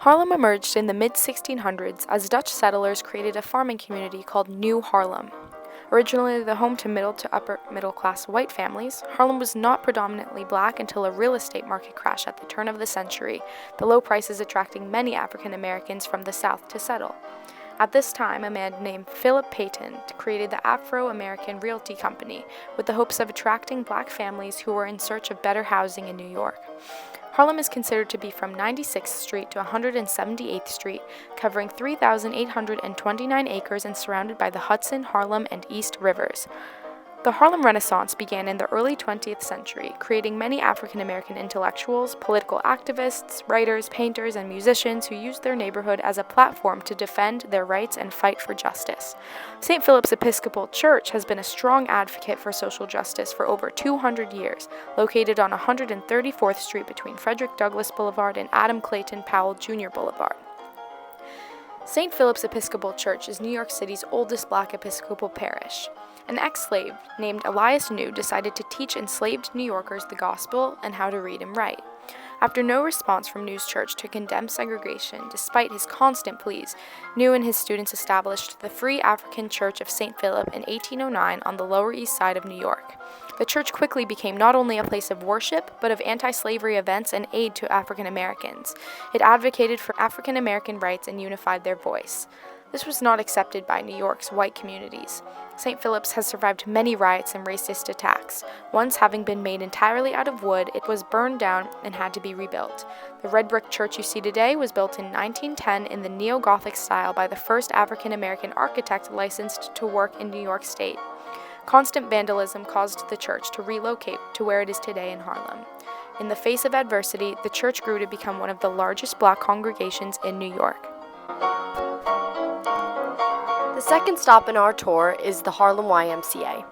Harlem emerged in the mid-1600s as Dutch settlers created a farming community called New Harlem. Originally the home to middle to upper middle class white families, Harlem was not predominantly black until a real estate market crash at the turn of the century, the low prices attracting many African Americans from the South to settle. At this time, a man named Philip Payton created the Afro-American Realty Company with the hopes of attracting black families who were in search of better housing in New York. Harlem is considered to be from 96th Street to 178th Street, covering 3,829 acres and surrounded by the Hudson, Harlem, and East Rivers. The Harlem Renaissance began in the early 20th century, creating many African American intellectuals, political activists, writers, painters, and musicians who used their neighborhood as a platform to defend their rights and fight for justice. St. Philip's Episcopal Church has been a strong advocate for social justice for over 200 years, located on 134th Street between Frederick Douglass Boulevard and Adam Clayton Powell Jr. Boulevard. St. Philip's Episcopal Church is New York City's oldest black Episcopal parish. An ex-slave named Elias New decided to teach enslaved New Yorkers the gospel and how to read and write. After no response from New's church to condemn segregation, despite his constant pleas, New and his students established the Free African Church of St. Philip in 1809 on the Lower East Side of New York. The church quickly became not only a place of worship, but of anti-slavery events and aid to African Americans. It advocated for African American rights and unified their voice. This was not accepted by New York's white communities. St. Philip's has survived many riots and racist attacks. Once having been made entirely out of wood, it was burned down and had to be rebuilt. The red brick church you see today was built in 1910 in the neo-Gothic style by the first African-American architect licensed to work in New York State. Constant vandalism caused the church to relocate to where it is today in Harlem. In the face of adversity, the church grew to become one of the largest black congregations in New York. The second stop in our tour is the Harlem Ymca.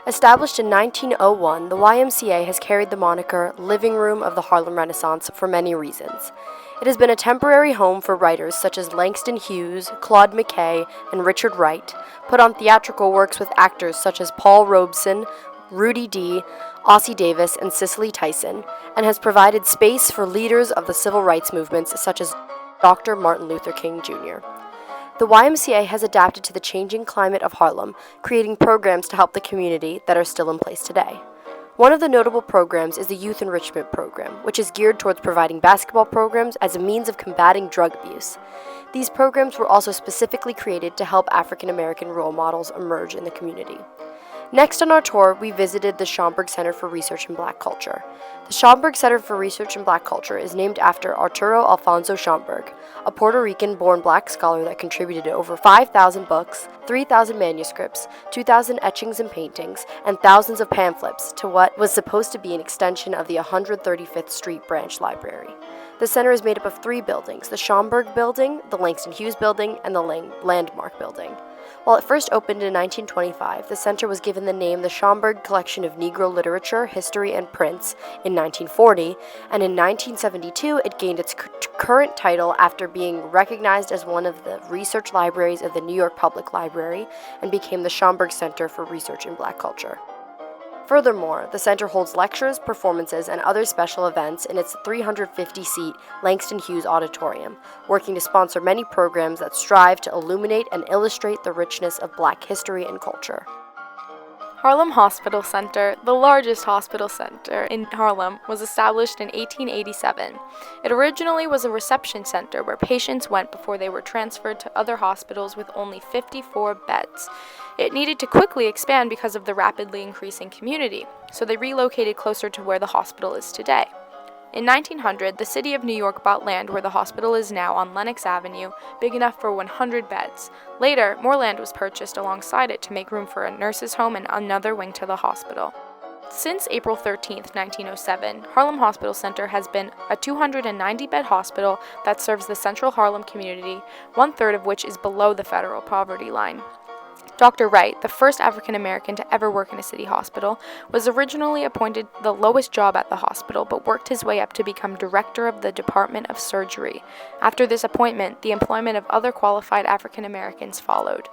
Established in 1901, the YMCA has carried the moniker Living Room of the Harlem Renaissance for many reasons. It has been a temporary home for writers such as Langston Hughes, Claude McKay, and Richard Wright, put on theatrical works with actors such as Paul Robeson, Rudy Dee, Ossie Davis, and Cicely Tyson, and has provided space for leaders of the civil rights movements such as Dr. Martin Luther King Jr. The YMCA has adapted to the changing climate of Harlem, creating programs to help the community that are still in place today. One of the notable programs is the Youth Enrichment Program, which is geared towards providing basketball programs as a means of combating drug abuse. These programs were also specifically created to help African American role models emerge in the community. Next on our tour, we visited the Schomburg Center for Research in Black Culture. The Schomburg Center for Research in Black Culture is named after Arturo Alfonso Schomburg, a Puerto Rican-born black scholar that contributed to over 5,000 books, 3,000 manuscripts, 2,000 etchings and paintings, and thousands of pamphlets to what was supposed to be an extension of the 135th Street Branch Library. The center is made up of 3 buildings: the Schomburg Building, the Langston Hughes Building, and the Landmark Building. While it first opened in 1925, the center was given the name the Schomburg Collection of Negro Literature, History, and Prints in 1940, and in 1972 it gained its current title after being recognized as one of the research libraries of the New York Public Library and became the Schomburg Center for Research in Black Culture. Furthermore, the center holds lectures, performances, and other special events in its 350-seat Langston Hughes Auditorium, working to sponsor many programs that strive to illuminate and illustrate the richness of Black history and culture. Harlem Hospital Center, the largest hospital center in Harlem, was established in 1887. It originally was a reception center where patients went before they were transferred to other hospitals with only 54 beds. It needed to quickly expand because of the rapidly increasing community, so they relocated closer to where the hospital is today. In 1900, the city of New York bought land where the hospital is now on Lenox Avenue, big enough for 100 beds. Later, more land was purchased alongside it to make room for a nurse's home and another wing to the hospital. Since April 13, 1907, Harlem Hospital Center has been a 290-bed hospital that serves the central Harlem community, 1/3 of which is below the federal poverty line. Dr. Wright, the first African American to ever work in a city hospital, was originally appointed the lowest job at the hospital, but worked his way up to become director of the Department of Surgery. After this appointment, the employment of other qualified African Americans followed.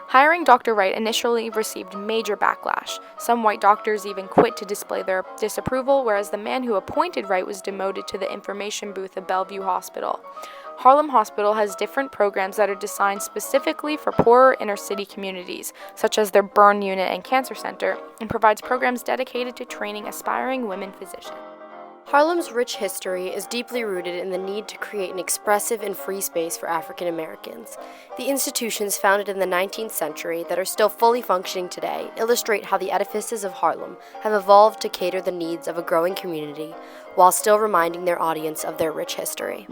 Hiring Dr. Wright initially received major backlash. Some white doctors even quit to display their disapproval, whereas the man who appointed Wright was demoted to the information booth of Bellevue Hospital. Harlem Hospital has different programs that are designed specifically for poorer inner-city communities, such as their burn unit and cancer center, and provides programs dedicated to training aspiring women physicians. Harlem's rich history is deeply rooted in the need to create an expressive and free space for African Americans. The institutions founded in the 19th century that are still fully functioning today illustrate how the edifices of Harlem have evolved to cater the needs of a growing community while still reminding their audience of their rich history.